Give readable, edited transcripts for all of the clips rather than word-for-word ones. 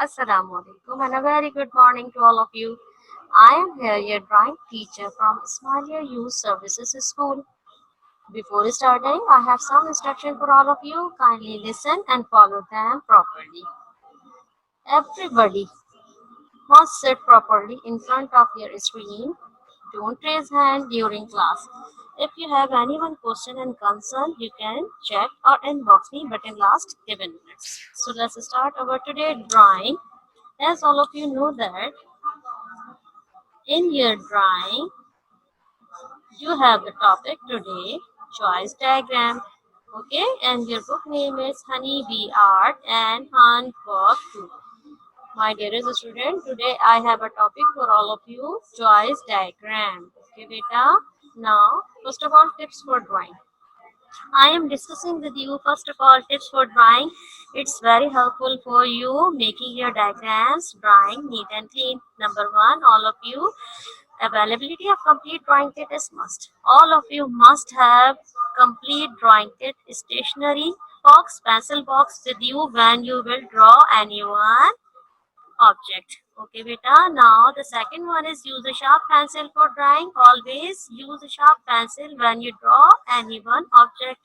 Assalamu alaikum and a very good morning to all of you. I am here, your drawing teacher from Ismailia Youth Services School. Before starting, I have some instruction for all of you. Kindly listen and follow them properly. Everybody must sit properly in front of your screen. Don't raise hand during class. If you have any one question and concern, you can chat or inbox me, but in last 7 minutes. So let's start our today drawing. As all of you know that in your drawing, you have the topic today, choice diagram. Okay, and your book name is Honey Bee Art and Handbook 2. My dearest student, today I have a topic for all of you, choice diagram. Okay, beta. Now, first of all, tips for drawing. I am discussing with you first of all tips for drawing. It's very helpful for you making your diagrams, drawing neat and clean. Number one, all of you, availability of complete drawing kit is must. All of you must have complete drawing kit, stationery box, pencil box with you when you will draw anyone object. Okay, beta. Now the second one is use a sharp pencil for drawing. Always use a sharp pencil when you draw any one object.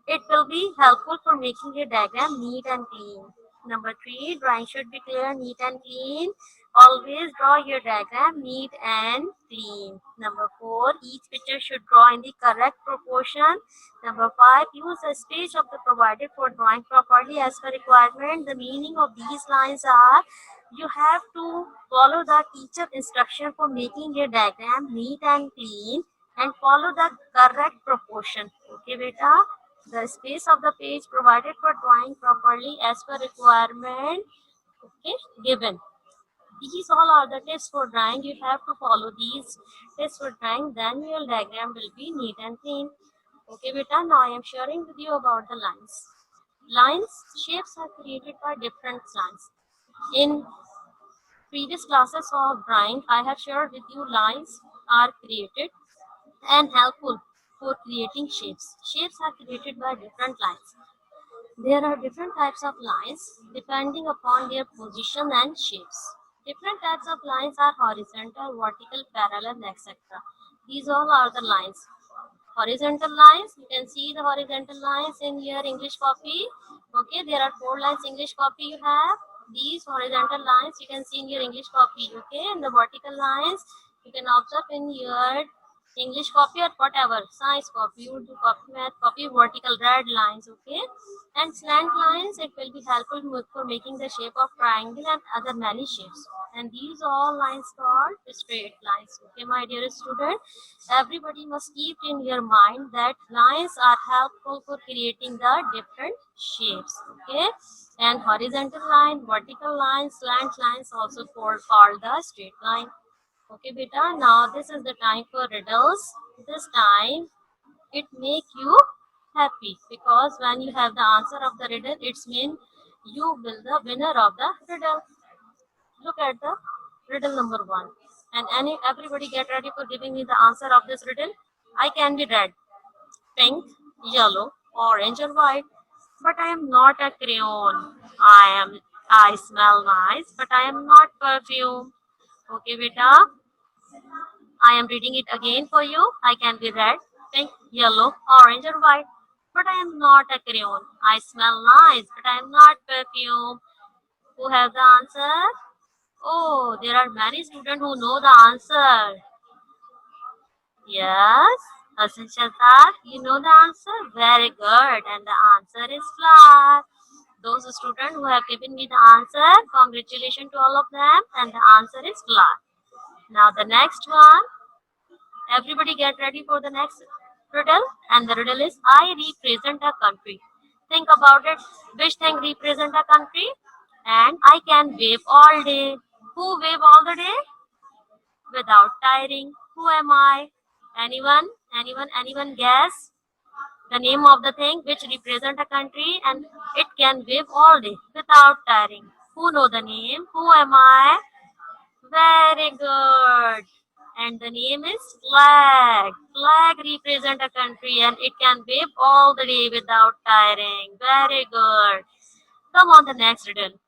It will be helpful for making your diagram neat and clean. Number three, drawing should be clear, neat and clean. Always draw your diagram neat and clean. Number four, each picture should draw in the correct proportion. Number five, use the space of the provided for drawing properly as per requirement. The meaning of these lines are you have to follow the teacher instruction for making your diagram neat and clean and follow the correct proportion. Okay, beta. The space of the page provided for drawing properly as per requirement, okay, given. These all are the tips for drawing. You have to follow these tips for drawing, then your diagram will be neat and clean. Okay, beta, now I am sharing with you about the lines. Lines, shapes are created by different lines. In previous classes of drawing, I have shared with you lines are created and helpful for creating shapes. Shapes are created by different lines. There are different types of lines depending upon their position and shapes. Different types of lines are horizontal, vertical, parallel, etc. These all are the lines. Horizontal lines, you can see the horizontal lines in your English copy. Okay, there are 4 lines English copy you have. These horizontal lines you can see in your English copy. Okay, and the vertical lines you can observe in your English copy or whatever, science copy, Urdu copy, math copy, vertical red lines, okay? And slant lines, it will be helpful for making the shape of triangle and other many shapes. And these all lines called straight lines, okay, my dear student? Everybody must keep in your mind that lines are helpful for creating the different shapes, okay? And horizontal line, vertical line, slant lines also called the straight line. Okay, beta. Now this is the time for riddles. This time it make you happy because when you have the answer of the riddle, it's mean you will the winner of the riddle. Look at the riddle number one, and everybody get ready for giving me the answer of this riddle. I can be red, pink, yellow, orange, or white, but I am not a crayon. I smell nice, but I am not perfume. Okay, beta. I am reading it again for you. I can be red, pink, yellow, orange, or white, but I am not a crayon. I smell nice, but I am not perfume. Who has the answer? Oh, there are many students who know the answer. Yes, Hassan Shazad, you know the answer? Very good. And the answer is flower. Those students who have given me the answer, congratulations to all of them. And the answer is flower. Now the next one. Everybody get ready for the next riddle. And the riddle is I represent a country. Think about it. Which thing represent a country? And I can wave all day. Who wave all the day? Without tiring. Who am I? Anyone? Anyone guess? The name of the thing which represent a country and it can wave all day without tiring. Who know the name? Who am I? Very good. And the name is flag. Flag represent a country and it can wave all the day without tiring. Very good. Come on the next riddle.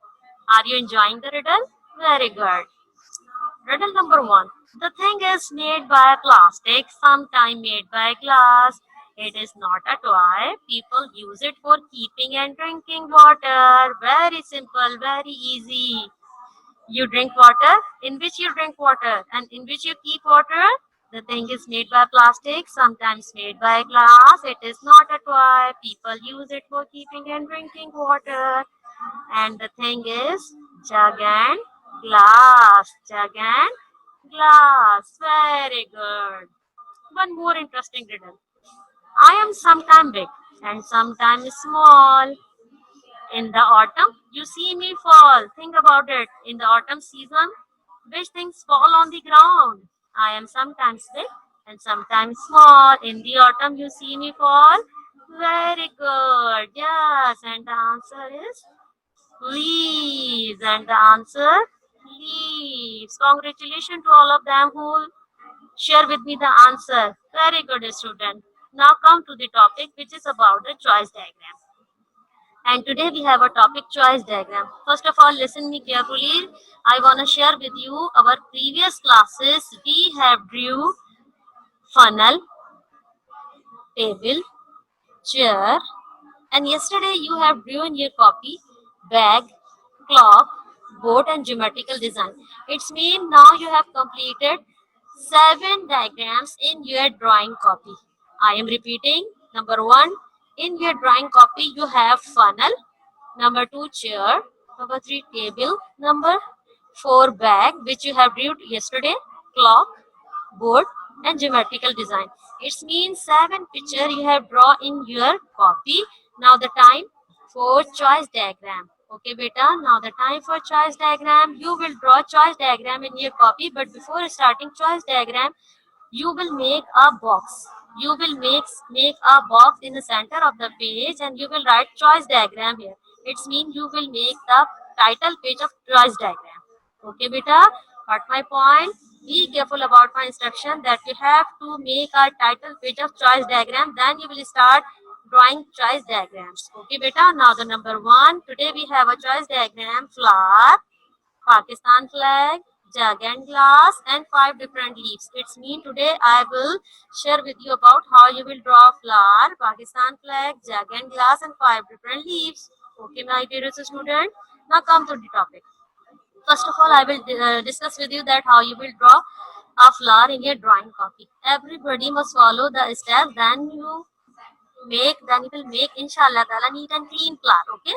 Are you enjoying the riddle? Very good. Riddle number one. The thing is made by plastic, sometime made by glass. It is not a toy. People use it for keeping and drinking water. Very simple, very easy. You drink water, in which you drink water, and in which you keep water. The thing is made by plastic, sometimes made by glass. It is not a toy. People use it for keeping and drinking water. And the thing is jug and glass. Jug and glass. Very good. One more interesting riddle. I am sometimes big and sometimes small. In the autumn, you see me fall. Think about it. In the autumn season, which things fall on the ground? I am sometimes big and sometimes small. In the autumn, you see me fall. Very good. Yes, and the answer is leaves. And the answer leaves. Congratulations to all of them who share with me the answer. Very good, student. Now come to the topic which is about the choice diagram. And today we have a topic choice diagram. First of all, listen me carefully. I want to share with you our previous classes. We have drew funnel, table, chair, and yesterday you have drew in your copy bag, clock, boat and geometrical design. It's mean now you have completed 7 diagrams in your drawing copy. I am repeating. Number 1, in your drawing copy you have funnel. Number 2, chair. Number 3, table. Number 4, bag, which you have drew yesterday, clock, board, and geometrical design. It means 7 picture you have drawn in your copy. Now the time for choice diagram. Okay, beta. Now the time for choice diagram. You will draw choice diagram in your copy, but before starting choice diagram, you will make a box. You will make a box in the center of the page and you will write choice diagram here. It means you will make the title page of choice diagram. Okay, beta, got my point? Be careful about my instruction that you have to make a title page of choice diagram, then you will start drawing choice diagrams. Okay, beta. Now the number 1, today we have a choice diagram, flower, Pakistan flag, jug and glass, and 5 different leaves. It's me today. I will share with you about how you will draw a flower, Pakistan flag, jug and glass, and 5 different leaves. Okay, my dear student. Now come to the topic. First of all, I will discuss with you that how you will draw a flower in your drawing copy. Everybody must follow the steps. Then you will make inshallah ta'ala neat and clean flower. Okay,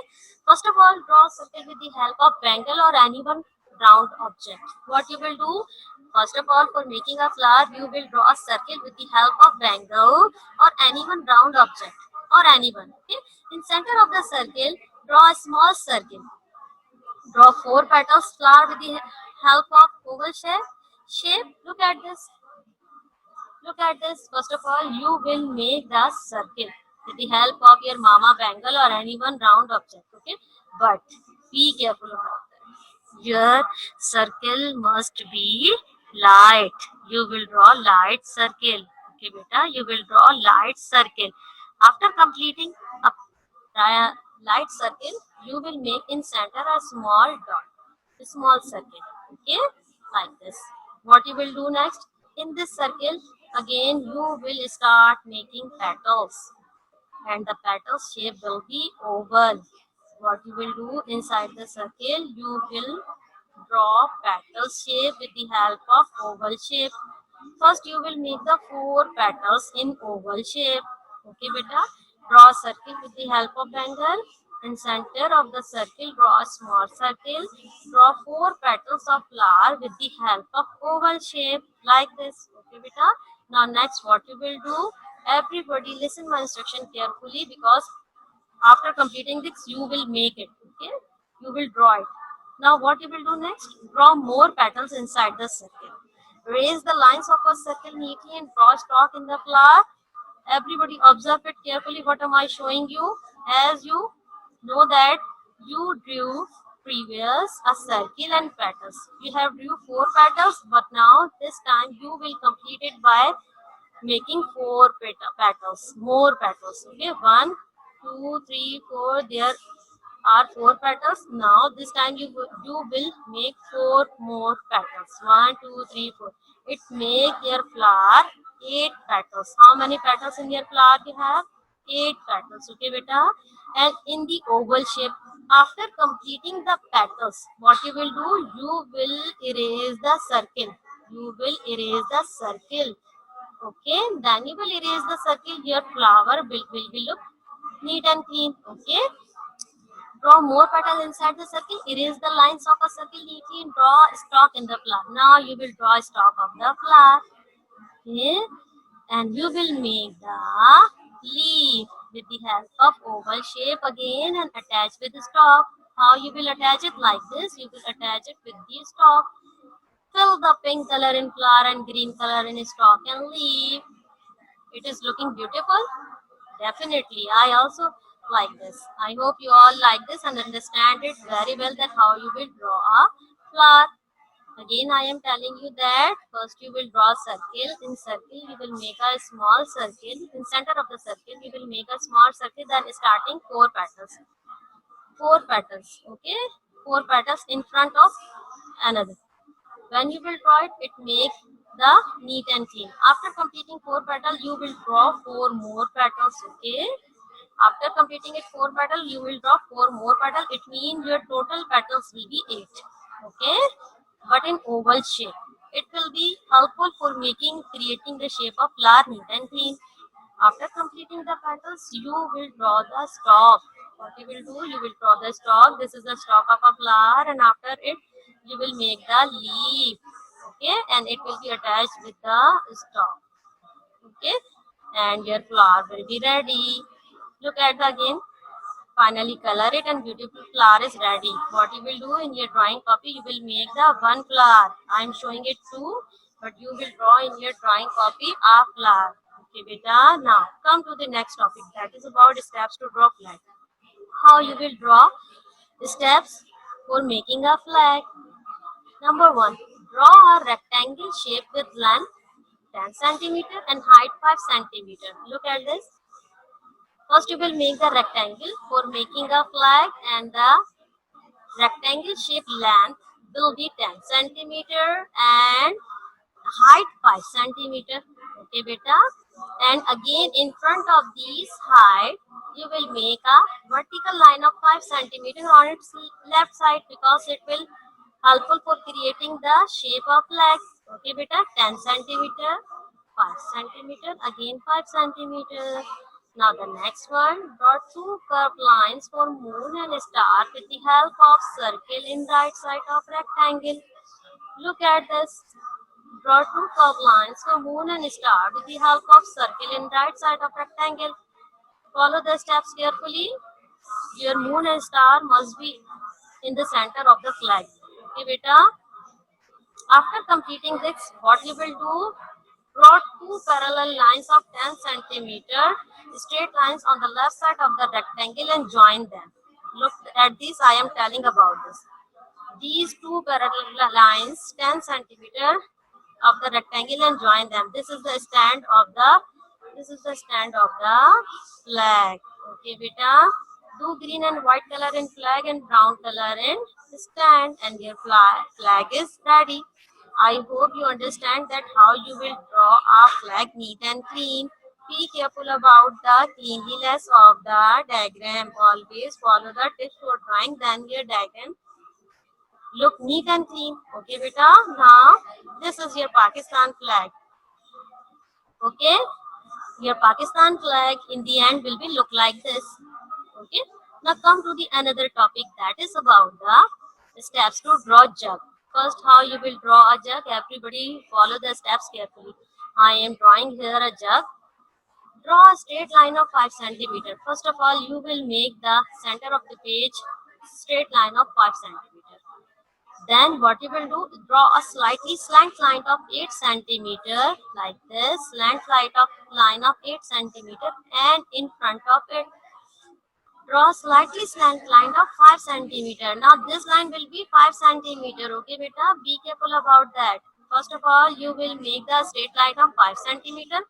first of all, draw a circle with the help of bangle or any one round object. What you will do, first of all, for making a flower, you will draw a circle with the help of bangle or any one round object or anyone. Okay, in center of the circle, draw a small circle. Draw 4 petals flower with the help of oval shape. Look at this. First of all, you will make the circle with the help of your mama bangle or any one round object. Okay, but be careful about that. Your circle must be light. You will draw light circle. Okay, beta, you will draw light circle. After completing a light circle, you will make in center a small dot, a small circle. Okay, like this. What you will do next? In this circle, again you will start making petals, and the petal shape will be oval. What you will do inside the circle, you will draw petal shape with the help of oval shape. First, you will make the 4 petals in oval shape. Okay, beta. Draw a circle with the help of angle. In center of the circle, draw a small circle. Draw 4 petals of flower with the help of oval shape like this. Okay, beta. Now, next, what you will do? Everybody, listen my instruction carefully because after completing this, you will make it. Okay, you will draw it. Now, what you will do next? Draw more petals inside the circle. Raise the lines of a circle neatly and draw a stalk in the flower. Everybody observe it carefully. What am I showing you? As you know that you drew previous a circle and petals. You have drew 4 petals, but now this time you will complete it by making 4 petals, more petals. Okay, 1, 2, 3, 4. There are 4 petals. Now this time you will make 4 more petals. 1, 2, 3, 4. It make your flower 8 petals. How many petals in your flower you have? 8 petals. Okay, beta. And in the oval shape, after completing the petals, what you will do? You will erase the circle. You will erase the circle. Okay, then you will erase the circle. Your flower will be look neat and clean. Okay, draw more petals inside the circle. Erase the lines of a circle neatly and draw a stalk in the flower. Now you will draw a stalk of the flower. Okay, and you will make the leaf with the help of oval shape again and attach with the stalk. How you will attach it? Like this. You will attach it with the stalk. Fill the pink color in flower and green color in stalk and leaf. It is looking beautiful. Definitely, I also like this. I hope you all like this and understand it very well that how you will draw a flower. Again, I am telling you that first you will draw a circle. In circle, you will make a small circle. In center of the circle, you will make a small circle. Then starting 4 petals. 4 petals. Okay, 4 petals in front of another. When you will draw it, it makes the neat and clean. After completing 4 petals, you will draw 4 more petals. Okay. After completing it 4 petals, you will draw 4 more petals. It means your total petals will be 8. Okay. But in oval shape. It will be helpful for creating the shape of flower neat and clean. After completing the petals, you will draw the stalk. What you will do? You will draw the stalk. This is the stalk of a flower, and after it, you will make the leaf. Okay, and it will be attached with the stalk. Okay, and your flower will be ready. Look at the again. Finally, color it, and beautiful flower is ready. What you will do in your drawing copy? You will make the one flower. I am showing it too, but you will draw in your drawing copy a flower. Okay, beta. Now come to the next topic. That is about steps to draw flag. How you will draw steps for making a flag. Number 1. Draw a rectangle shape with length 10 centimeter and height 5 centimeter. Look at this. First you will make the rectangle for making a flag, and the rectangle shape length will be 10 centimeter and height 5 centimeter. Okay, beta. And again in front of these height, you will make a vertical line of 5 centimeter on its left side because it will helpful for creating the shape of flag. Okay, beta. 10 centimeter, 5 centimeter, again 5 centimeter. Now the next one, draw 2 curved lines for moon and star with the help of circle in right side of rectangle. Look at this. Draw 2 curved lines for moon and star with the help of circle in right side of rectangle. Follow the steps carefully. Your moon and star must be in the center of the flag. Okay, beta. After completing this, what you will do? Draw 2 parallel lines of 10 centimeter straight lines on the left side of the rectangle and join them. Look at this. I am telling about this. These 2 parallel lines 10 centimeter of the rectangle and join them. This is the stand of the flag. Okay, beta. Do green and white color in flag and brown color in stand, and your flag is ready. I hope you understand that how you will draw a flag neat and clean. Be careful about the cleanliness of the diagram. Always follow the tips for drawing, then your diagram look neat and clean. Okay, beta. Now, this is your Pakistan flag. Okay, your Pakistan flag in the end will be look like this. Okay. Now come to the another topic, that is about the steps to draw jug. First, how you will draw a jug. Everybody follow the steps carefully. I am drawing here a jug. Draw a straight line of 5 centimeter. First of all, you will make the center of the page straight line of 5 centimeter. Then what you will do, draw a slightly slant line of 8 centimeter like this, slant line of 8 centimeter, and in front of it, draw slightly slant line of 5 centimeter. Now this line will be 5 centimeter. Okay, beta, be careful about that. First of all, you will make the straight line of 5 centimeter.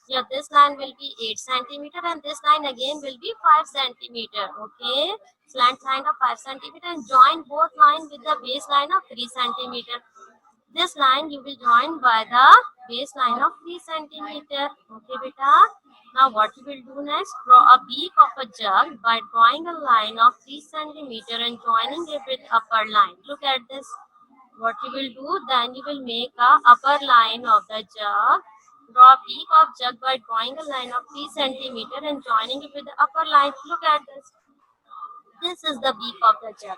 Yeah, this line will be 8 centimeter and this line again will be 5 centimeter. Okay, slant line of 5 centimeter and join both line with the base line of 3 centimeter. This line you will join by the base line of 3 centimeter. Okay, beta. Now what you will do next? Draw a beak of a jug by drawing a line of 3 centimeter and joining it with upper line. Look at this. What you will do? Then you will make a upper line of the jug. Draw a beak of jug by drawing a line of 3 centimeter and joining it with the upper line. Look at this. This is the beak of the jug.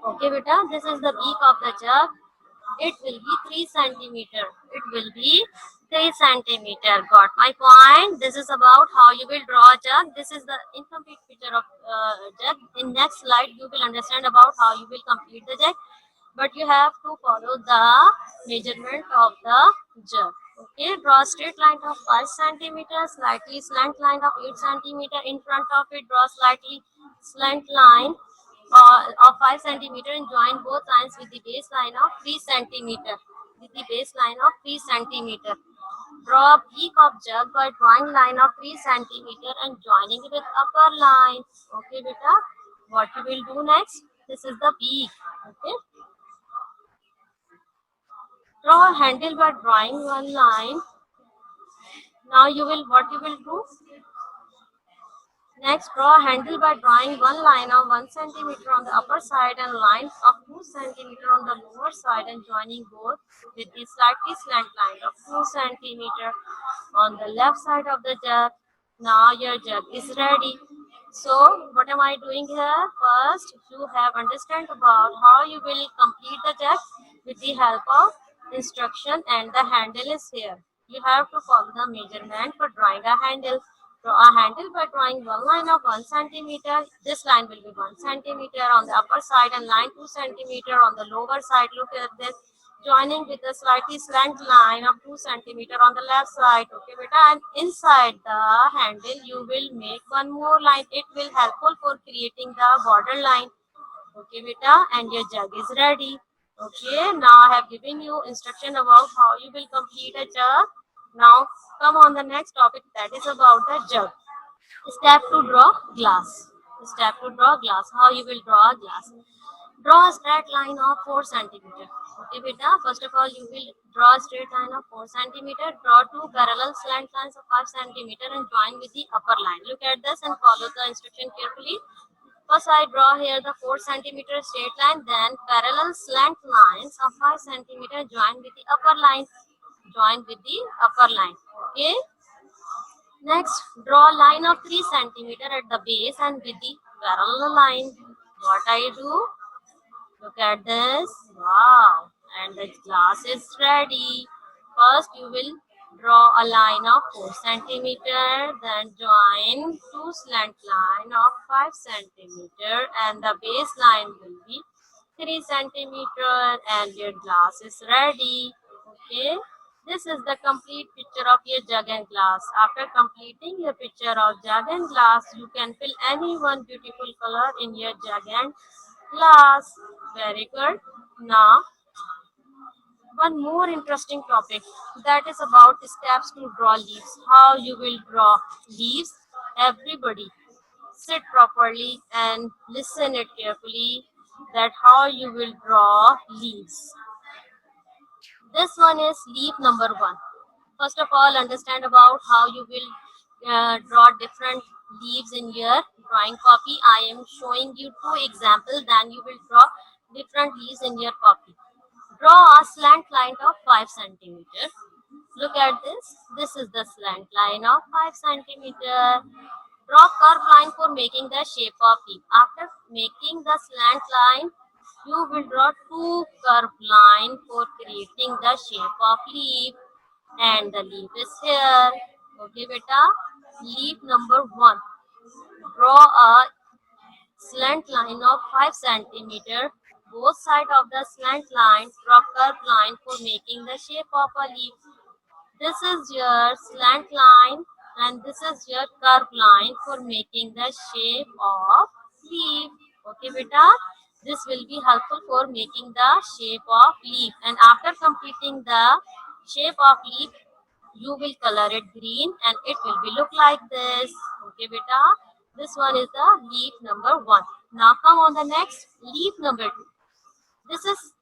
Okay, beta. This is the beak of the jug. It will be 3 centimeter. It will be 3 centimeter. Got my point? This is about how you will draw a jug. This is the incomplete picture of jug. In next slide, you will understand about how you will complete the jug. But you have to follow the measurement of the jug. Okay, draw a straight line of 5 centimeter, slightly slant line of 8 centimeter. In front of it, draw slightly slant line of 5 centimeter and join both lines with the base line of 3 centimeter. With the base line of 3 centimeter. Draw a beak of jug by drawing line of 3 centimeter and joining it with upper line. Okay, beta. What you will do next? This is the beak. Okay. Draw a handle by drawing one line. Now what you will do? Next, draw a handle by drawing one line of 1 centimeter on the upper side and line of 2 centimeter on the lower side and joining both with the slightly slant line of 2 centimeter on the left side of the jug. Now your jug is ready. So what am I doing here? First, you have understand about how you will complete the jug with the help of instruction and the handle is here. You have to follow the measurement for drawing a handle. Draw a handle by drawing one line of 1 centimeter. This line will be 1 centimeter on the upper side and line 2 centimeter on the lower side. Look at this. Joining with a slightly slant line of 2 centimeter on the left side. Okay, beta. And inside the handle, you will make one more line. It will helpful for creating the border line. Okay, beta. And your jug is ready. Okay, now I have given you instruction about how you will complete a jug. Now come on the next topic, that is about the jug. Step to draw glass. Step to draw glass. How you will draw a glass? Draw a straight line of 4 centimeter. Okay, beta. First of all, you will draw a straight line of 4 centimeter. Draw two parallel slant lines of 5 centimeter and join with the upper line. Look at this and follow the instruction carefully. First, I draw here the 4 centimeter straight line. Then parallel slant lines of 5 centimeter join with the upper line. Join with the upper line. Okay. Next, draw a line of 3 centimeter at the base and with the parallel line. What I do? Look at this. Wow. And the glass is ready. First, you will draw a line of 4 centimeter. Then join two slant line of 5 centimeter. And the base line will be 3 centimeter. And your glass is ready. Okay. This is the complete picture of your jug and glass. After completing your picture of jug and glass, you can fill any one beautiful color in your jug and glass. Very good. Now, one more interesting topic, that is about steps to draw leaves. How you will draw leaves. Everybody sit properly and listen it carefully, that how you will draw leaves. This one is leaf number 1. First of all, understand about how you will draw different leaves in your drawing copy. I am showing you two examples, then you will draw different leaves in your copy. Draw a slant line of 5 centimeter. Look at this. This is the slant line of 5 centimeter. Draw curved line for making the shape of leaf. After making the slant line, you will draw two curved line for creating the shape of leaf. And the leaf is here. Okay, beta. Leaf number 1. Draw a slant line of 5 centimeter. Both sides of the slant line draw curved line for making the shape of a leaf. This is your slant line and this is your curved line for making the shape of leaf. Okay, beta. This will be helpful for making the shape of leaf. And after completing the shape of leaf, you will color it green and it will be look like this. Okay, beta. This one is the leaf number 1. Now come on the next leaf number 2. This is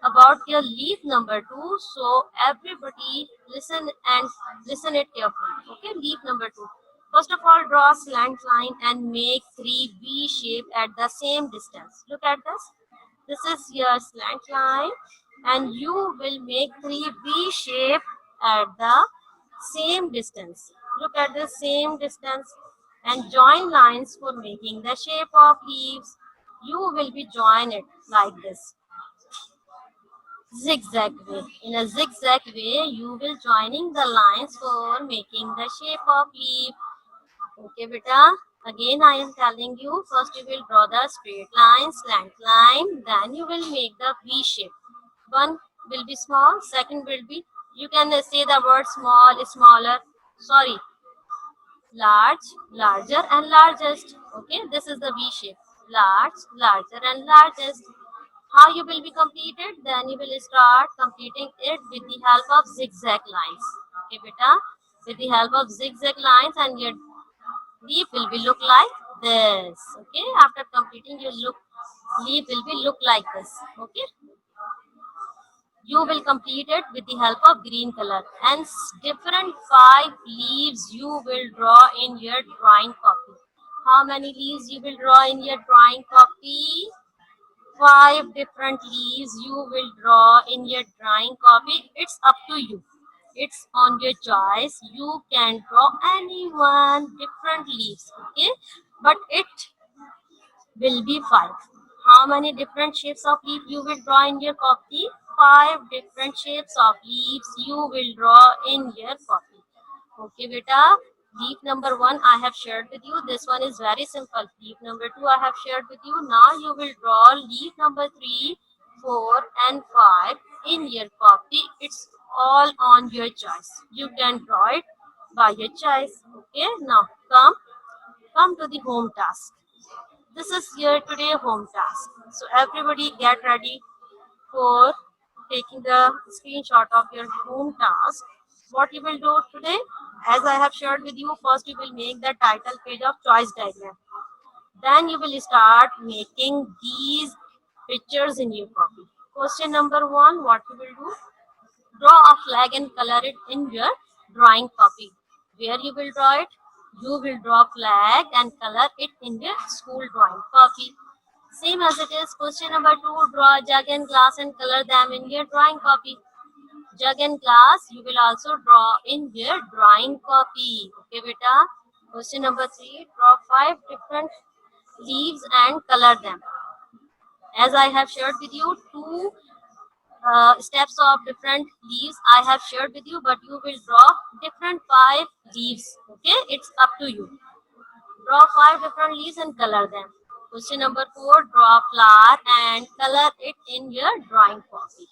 about your leaf number 2. So everybody listen and listen it carefully. Okay, leaf number 2. First of all, draw a slant line and make 3 V shape at the same distance. Look at this. This is your slant line and you will make 3 V shape at the same distance. Look at the same distance and join lines for making the shape of leaves. You will be join it like this. Zigzag way. In a zigzag way, you will joining the lines for making the shape of leaf. Okay, beta. Again, I am telling you, first you will draw the straight line, slant line, then you will make the V shape. One will be small, second will be, you can say the word small, smaller, sorry, large, larger and largest. Okay, this is the V shape. Large, larger and largest. How you will be completed? Then you will start completing it with the help of zigzag lines. Okay, beta. With the help of zigzag lines and your leaf will be look like this. Okay, after completing your leaf will be look like this. Okay, you will complete it with the help of green color and different 5 leaves you will draw in your drawing copy. How many leaves you will draw in your drawing copy? 5 different leaves you will draw in your drawing copy. It's up to you. It's on your choice. You can draw any one different leaves. Okay, but it will be 5. How many different shapes of leaf you will draw in your copy? 5 different shapes of leaves you will draw in your copy. Okay, beta. Leaf number 1 I have shared with you. This one is very simple. Leaf number 2 I have shared with you. Now you will draw leaf number 3, 4 and 5 in your copy. It's all on your choice. You can draw it by your choice. Okay, now come to the home task. This is your today home task. So everybody get ready for taking the screenshot of your home task. What you will do today, as I have shared with you, first you will make the title page of choice diagram. Then you will start making these pictures in your copy. Question number 1, what you will do? Draw a flag and color it in your drawing copy. Where you will draw it? You will draw flag and color it in your school drawing copy. Same as it is. Question number 2, draw a jug and glass and color them in your drawing copy. Jug and glass you will also draw in your drawing copy. Okay, beta. Question number 3, draw 5 different leaves and color them. As I have shared with you, 2 steps of different leaves I have shared with you, but you will draw different 5 leaves. Okay, it's up to you. Draw 5 different leaves and color them. Question number 4, draw a flower and color it in your drawing copy.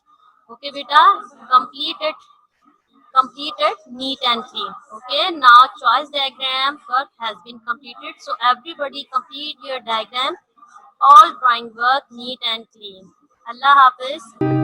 Okay, beta, complete it neat and clean. Okay, now choice diagram work has been completed. So everybody complete your diagram, all drawing work neat and clean. Allah Hafiz.